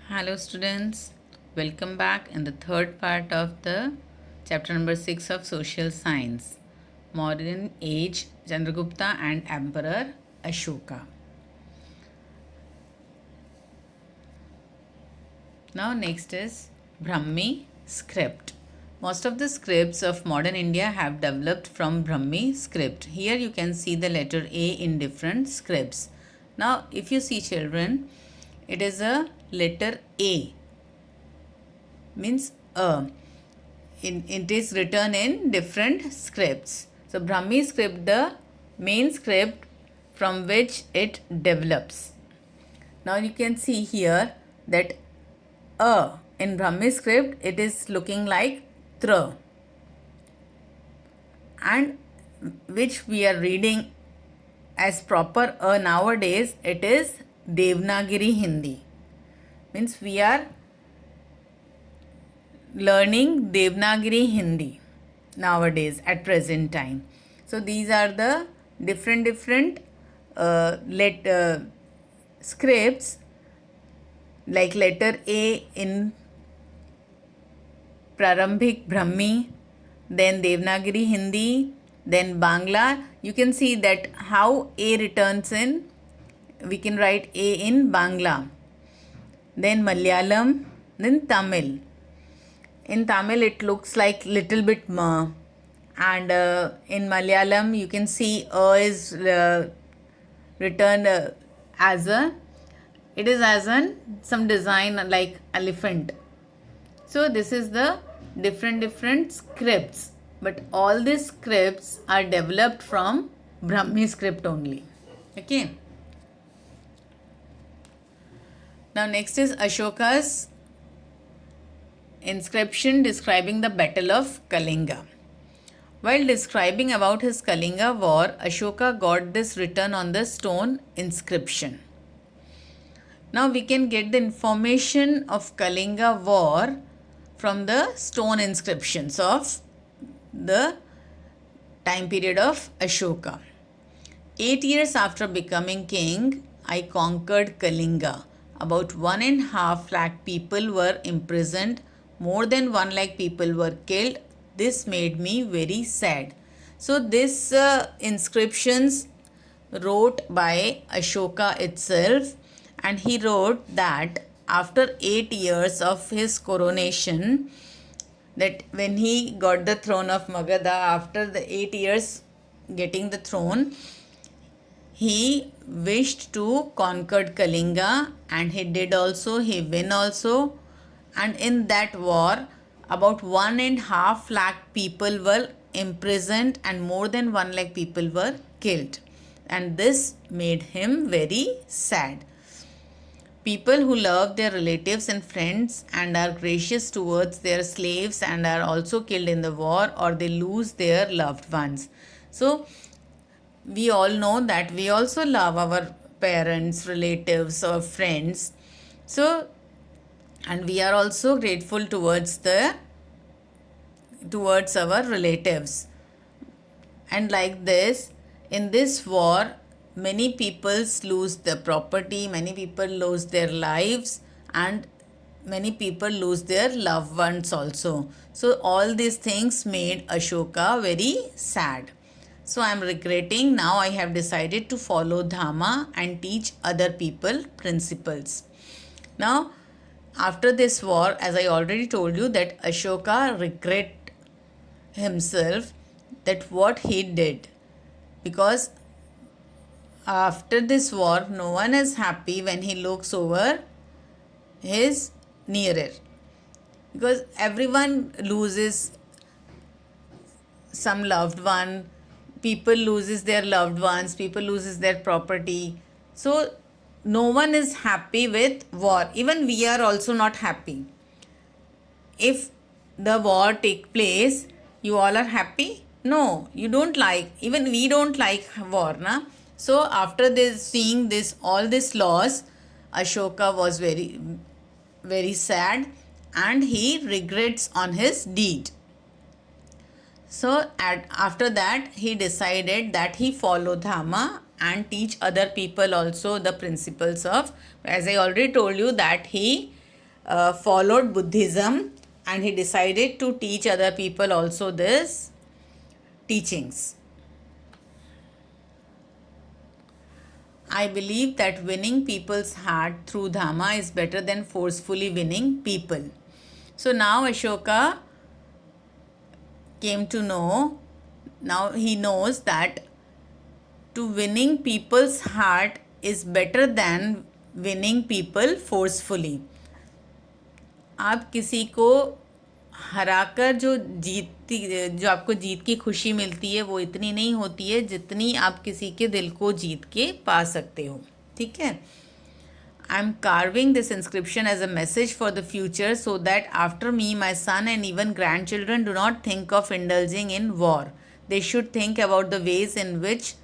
Hello students, welcome back in the third part of the chapter number 6 of social science, modern age Chandragupta and Emperor Ashoka. Now next is Brahmi script. Most of the scripts of modern India have developed from Brahmi script. Here you can see the letter A in different scripts. Now if you see children, it is a letter A, means it is written in different scripts. So Brahmi script, the main script from which it develops. Now you can see here that in Brahmi script it is looking like Tra, and which we are reading as proper nowadays, it is Devanagari Hindi. Means we are learning Devanagari Hindi nowadays at present time. So these are the different scripts, like letter A in Prarambhik Brahmi, then Devanagari Hindi, then Bangla. You can see that how A returns in, we can write A in Bangla, then Malayalam, then Tamil. In Tamil it looks like little bit ma, and in Malayalam you can see is written as a, it is as an some design like elephant. So this is the different scripts, but all these scripts are developed from Brahmi script only. Okay. Now next is Ashoka's inscription describing the Battle of Kalinga. While describing about his Kalinga war, Ashoka got this written on the stone inscription. Now we can get the information of Kalinga war from the stone inscriptions of the time period of Ashoka. 8 years after becoming king, I conquered Kalinga. About 1.5 lakh people were imprisoned. More than 1 lakh people were killed. This made me very sad. So this inscriptions wrote by Ashoka itself, and he wrote that after 8 years of his coronation, that when he got the throne of Magadha, after the 8 years getting the throne, he wished to conquer Kalinga, and he did also, he win also. And in that war, about 1.5 lakh people were imprisoned and more than 1 lakh people were killed. And this made him very sad. People who love their relatives and friends and are gracious towards their slaves and are also killed in the war, or they lose their loved ones. So we all know that we also love our parents, relatives, or friends. So, and we are also grateful towards our relatives. And like this, in this war, many people lose their property, many people lose their lives, and many people lose their loved ones also. So all these things made Ashoka very sad. So I am regretting. Now I have decided to follow Dhamma and teach other people principles. Now after this war, as I already told you, that Ashoka regret himself that what he did, because after this war no one is happy when he looks over his nearer, because everyone loses some loved one, people loses their loved ones, people loses their property. So no one is happy with war. Even we are also not happy. If the war take place, you all are happy? No, you don't like. Even we don't like war, na? So after this, seeing this, all this loss, Ashoka was very, very sad, and he regrets on his deed. So after that, he decided that he follow Dhamma and teach other people also the principles of, as I already told you, that he followed Buddhism, and he decided to teach other people also this teachings. I believe that winning people's heart through Dhamma is better than forcefully winning people. So now Ashoka came to know, now he knows that to winning people's heart is better than winning people forcefully. आप किसी को हराकर जो आपको जीत की खुशी मिलती है वो इतनी नहीं होती है जितनी आप किसी के दिल को जीत के पा सकते हो. ठीक है. I am carving this inscription as a message for the future so that after me, my son and even grandchildren do not think of indulging in war. They should think about the ways in which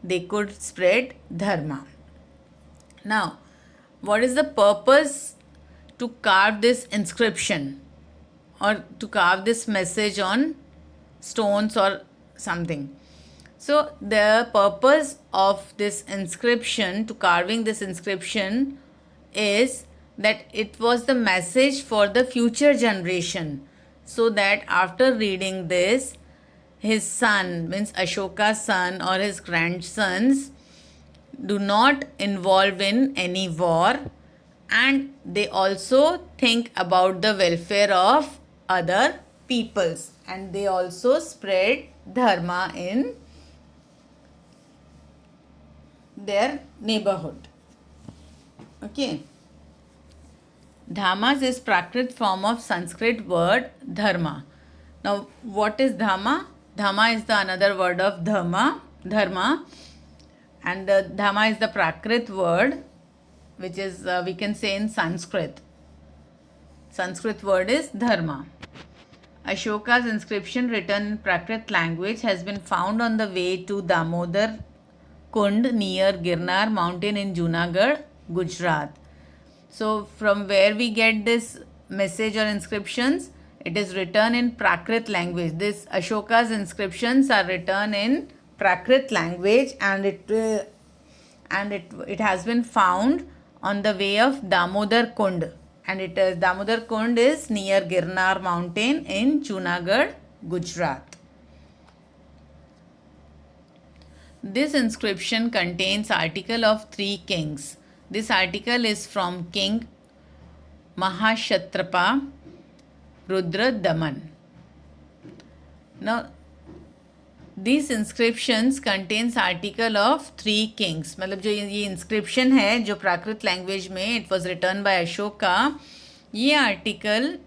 they could spread dharma. Now, what is the purpose to carve this inscription or to carve this message on stones or something? So the purpose of this inscription, to carving this inscription, is that it was the message for the future generation, so that after reading this, his son, means Ashoka's son or his grandsons, do not involve in any war, and they also think about the welfare of other peoples, and they also spread dharma in their neighborhood. Okay. Dhammas is Prakrit form of Sanskrit word dharma. Now, what is dhamma? Dhamma is the another word of dharma, and the dhamma is the Prakrit word, which is we can say in Sanskrit. Sanskrit word is dharma. Ashoka's inscription written in Prakrit language has been found on the way to Damodar Kund near Girnar mountain in Junagadh, Gujarat. So from where we get this message or inscriptions? It is written in Prakrit language. This Ashoka's inscriptions are written in Prakrit language, and it has been found on the way of Damodar Kund, and it is Damodar Kund is near Girnar mountain in Junagadh, Gujarat. This inscription contains article of 3 kings. This article is from King Mahashatrapa Rudra Daman. Now, these inscriptions contains article of 3 kings. मतलब जो ये inscription है जो प्राकृत language में it was written by Ashoka, ये article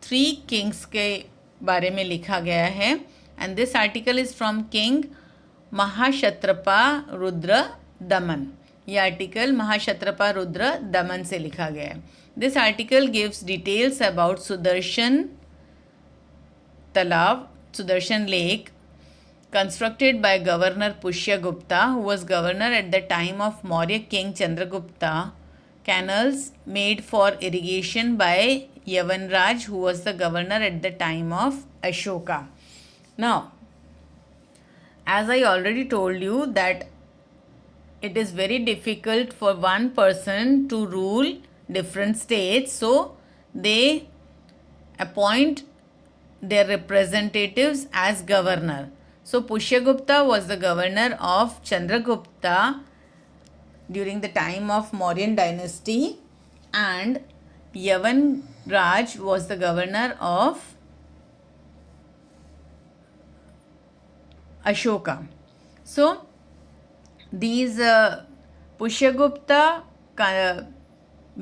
3 kings के बारे में लिखा गया है, and this article is from King महाक्षत्रपा Rudra दमन. ये आर्टिकल महाक्षत्रपा रुद्र दमन से लिखा गया है. This article gives details about Sudarshan talab, Sudarshan lake, constructed by Governor Pushyagupta, who was governor at the time of Maurya king Chandragupta. Canals made for irrigation by Yavanraj, who was the governor at the time of Ashoka. Now, as I already told you that it is very difficult for one person to rule different states, so they appoint their representatives as governor. So Pushyagupta was the governor of Chandragupta during the time of Mauryan dynasty, and Yavanraj was the governor of Ashoka. So these Pushyagupta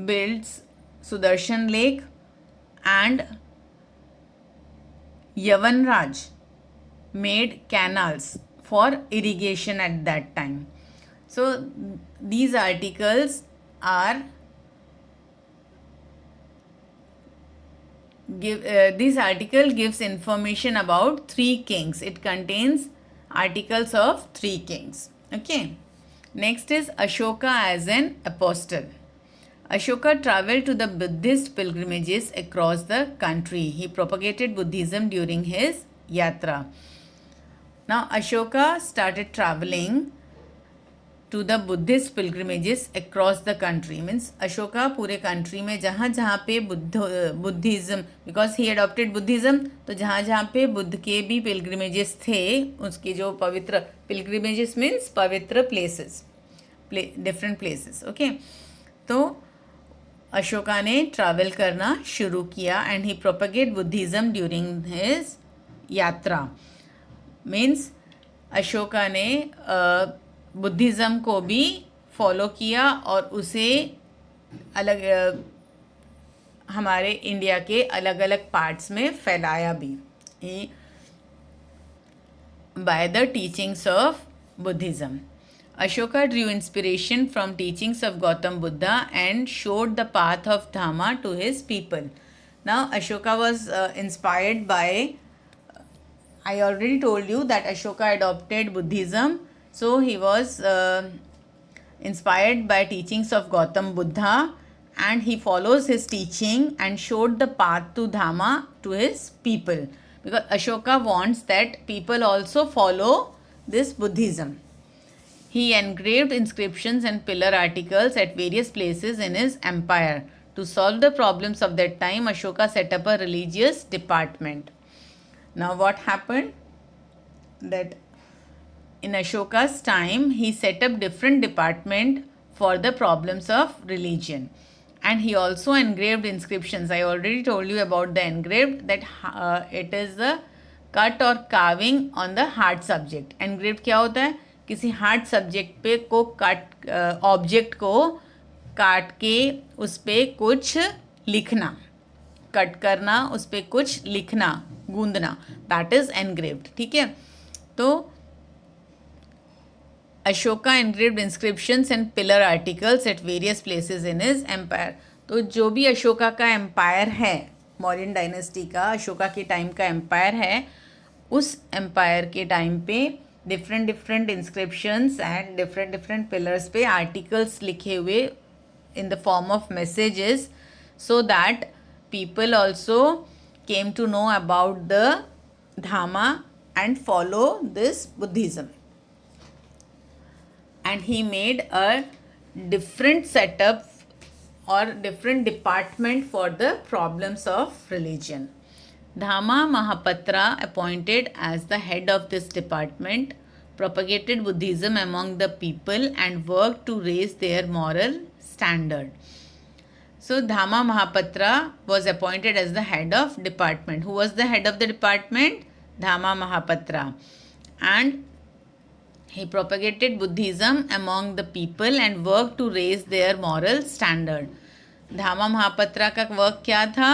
builds Sudarshan Lake, and Yavanraj made canals for irrigation at that time. So these articles are this article gives information about 3 kings. It contains articles of 3 kings. Okay. Next is Ashoka as an apostle. Ashoka traveled to the Buddhist pilgrimages across the country. He propagated Buddhism during his yatra. Now Ashoka started traveling to the Buddhist pilgrimages across the country. Means Ashoka पूरे country में जहाँ जहाँ पे Buddhism, because he adopted Buddhism, तो जहाँ जहाँ पे बुद्ध के भी पिलग्रिमेजेस थे, उसके जो पवित्र पिलग्रिमेजेस मीन्स पवित्र प्लेसेस, डिफरेंट प्लेसेस, ओके। तो अशोका ने ट्रैवल करना शुरू किया and he propagate Buddhism during his यात्रा। मीन्स अशोका ने बुद्धिज़्म को भी फॉलो किया और उसे अलग हमारे इंडिया के अलग अलग पार्ट्स में फैलाया भी by the teachings of Buddhism. Ashoka drew inspiration from teachings of Gautam Buddha and showed the path of Dhamma to his people. Now Ashoka was inspired by, I already told you that Ashoka adopted Buddhism, so he was inspired by teachings of Gautam Buddha and he follows his teaching and showed the path to Dhamma to his people, because Ashoka wants that people also follow this Buddhism. He engraved inscriptions and pillar articles at various places in his empire. To solve the problems of that time, Ashoka set up a religious department. Now what happened? That in Ashoka's time, he set up different department for the problems of religion. And he also engraved inscriptions. I already told you about the engraved, that it is the cut or carving on the hard subject. Engraved क्या होता है? किसी hard subject पे को काट, object को काट के उस पर कुछ लिखना, कट करना, उस पर कुछ लिखना, गूंदना, दैट इज एनग्रेव्ड, ठीक है। तो Ashoka engraved inscriptions and pillar articles at various places in his empire. तो जो भी अशोका का एम्पायर है, मौर्यन डायनेस्टी का, अशोका के टाइम का एम्पायर है, उस एम्पायर के टाइम पे different inscriptions and different pillars पे आर्टिकल्स लिखे हुए in the form of messages, so that people also came to know about the dhamma and follow this Buddhism. And he made a different setup or different department for the problems of religion. Dhamma Mahapatra, appointed as the head of this department, propagated Buddhism among the people and worked to raise their moral standard. So Dhamma Mahapatra was appointed as the head of department. Who was the head of the department? Dhamma Mahapatra. And he propagated Buddhism among the people and worked to raise their moral standard. Dhamma Mahapatra का work क्या था?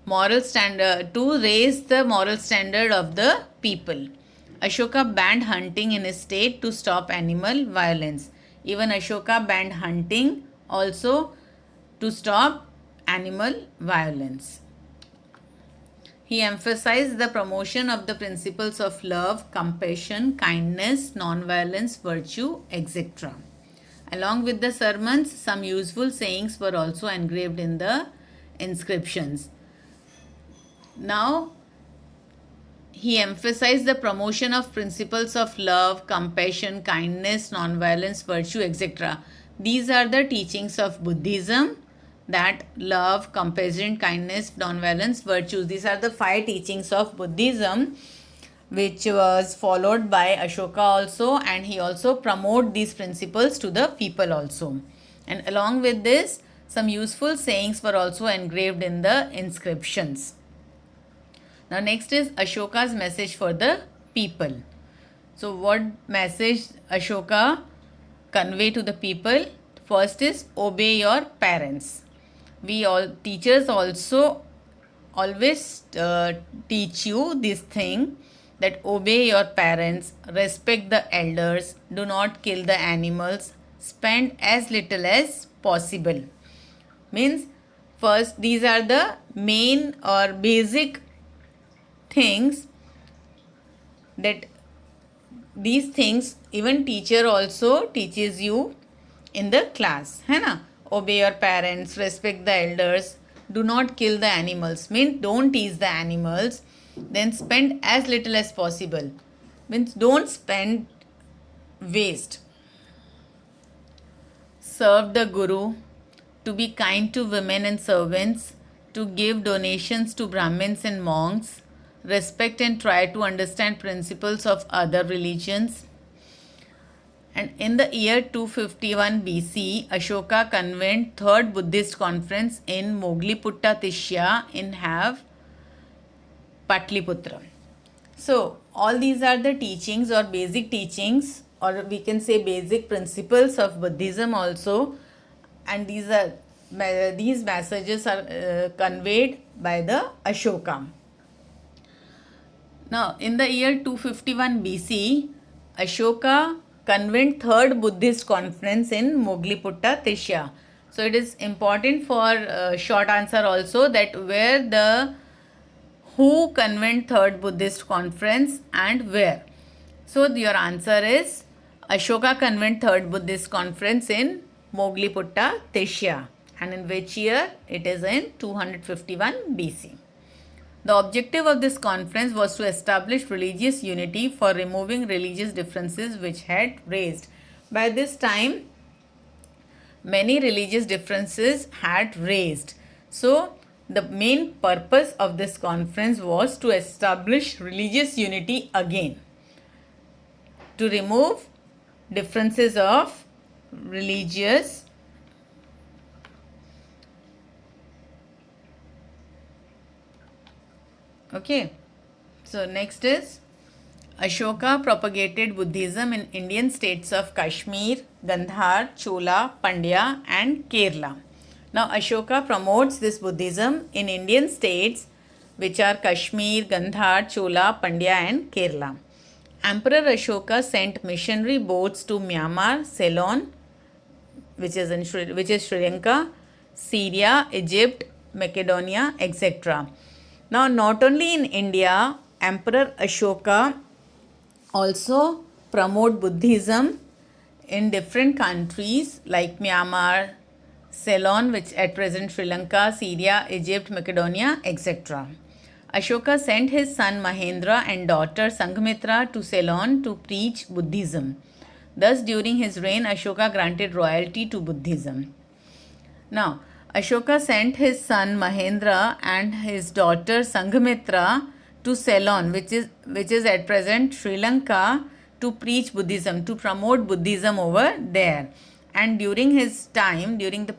Moral standard, to raise the moral standard of the people. Ashoka banned hunting in his state to stop animal violence. Even Ashoka banned hunting also to stop animal violence. He emphasized the promotion of the principles of love, compassion, kindness, non-violence, virtue, etc. Along with the sermons, some useful sayings were also engraved in the inscriptions. Now, he emphasized the promotion of principles of love, compassion, kindness, non-violence, virtue, etc. These are the teachings of Buddhism, that love, compassion, kindness, non-violence, virtues. These are the 5 teachings of Buddhism, which was followed by Ashoka also, and he also promoted these principles to the people also. And along with this, some useful sayings were also engraved in the inscriptions. Now next is Ashoka's message for the people. So what message Ashoka convey to the people? First is obey your parents. We all teachers also always teach you this thing, that obey your parents, respect the elders, do not kill the animals, spend as little as possible. Means first, these are the main or basic things, that these things even teacher also teaches you in the class, है ना? Obey your parents, respect the elders, do not kill the animals, means don't tease the animals, then spend as little as possible, means don't spend waste. serve the Guru, to be kind to women and servants, to give donations to Brahmins and monks, respect and try to understand principles of other religions. And in the year 251 BC, Ashoka convened third Buddhist conference in Mogliputta Tishya in Have, Patliputra. So, all these are the teachings or basic teachings, or we can say basic principles of Buddhism also, and these messages are conveyed by the Ashoka. Now, in the year 251 BC, Ashoka convened third Buddhist conference in Mogliputta Tishya. So, it is important for short answer also that who convened third Buddhist conference and where. So, your answer is Ashoka convened third Buddhist conference in Mogliputta Tishya, and in which year? It is in 251 BC. The objective of this conference was to establish religious unity for removing religious differences which had raised. By this time, many religious differences had raised. So, the main purpose of this conference was to establish religious unity again, to remove differences of religious Okay. So next is Ashoka propagated Buddhism in Indian states of Kashmir, Gandhar, Chola, Pandya and Kerala. Now Ashoka promotes this Buddhism in Indian states which are Kashmir, Gandhar, Chola, Pandya and Kerala. Emperor Ashoka sent missionary boats to Myanmar, Ceylon, which is Sri Lanka, Syria, Egypt, Macedonia, etc. Now, not only in India, Emperor Ashoka also promote Buddhism in different countries like Myanmar, Ceylon, which at present Sri Lanka, Syria, Egypt, Macedonia, etc. Ashoka sent his son Mahendra and daughter Sanghamitra to Ceylon to preach Buddhism. Thus, during his reign, Ashoka granted royalty to Buddhism. Now, Ashoka sent his son Mahendra and his daughter Sanghamitra to Ceylon, which is at present Sri Lanka, to preach Buddhism, to promote Buddhism over there. And during his time, during the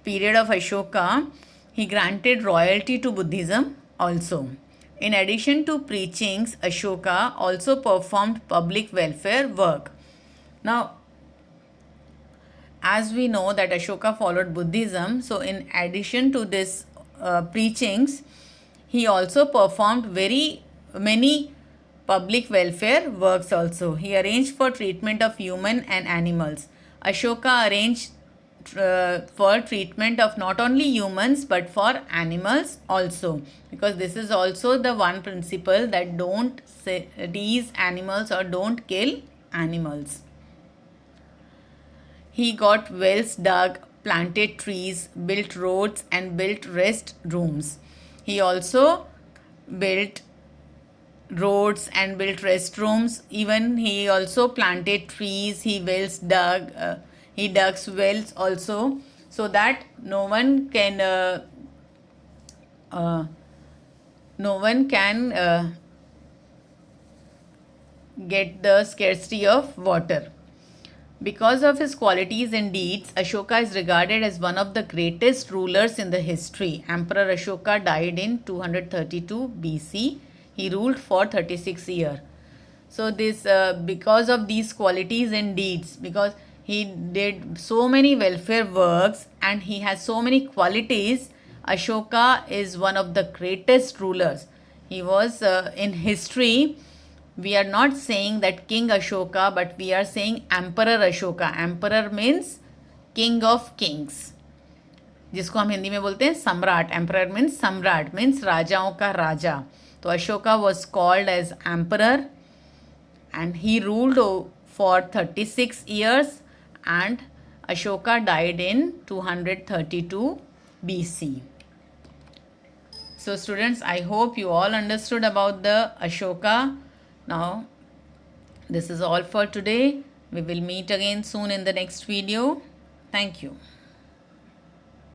period of Ashoka, he granted royalty to Buddhism also. In addition to preachings, Ashoka also performed public welfare work. Now, as we know that Ashoka followed Buddhism, so in addition to this preachings, he also performed very many public welfare works also. He arranged for treatment of human and animals. Ashoka arranged for treatment of not only humans but for animals also, because this is also the one principle that don't tease animals or don't kill animals. He got wells dug, planted trees, built roads and built rest rooms. He also built roads and built restrooms. Even he also planted trees, he dug wells also, so that no one can get the scarcity of water. Because of his qualities and deeds, Ashoka is regarded as one of the greatest rulers in the history. Emperor Ashoka died in 232 BC. He ruled for 36 years. So this because of these qualities and deeds, because he did so many welfare works and he has so many qualities, Ashoka is one of the greatest rulers. He was in history. We are not saying that King Ashoka, but we are saying Emperor Ashoka. Emperor means King of Kings, जिसको हम हिंदी में बोलते हैं सम्राट. Emperor means सम्राट, means राजाओं का राजा. तो Ashoka was called as Emperor and he ruled for 36 years, and Ashoka died in 232 BC. So students, I hope you all understood about the Ashoka. Now, this is all for today. We will meet again soon in the next video. Thank you.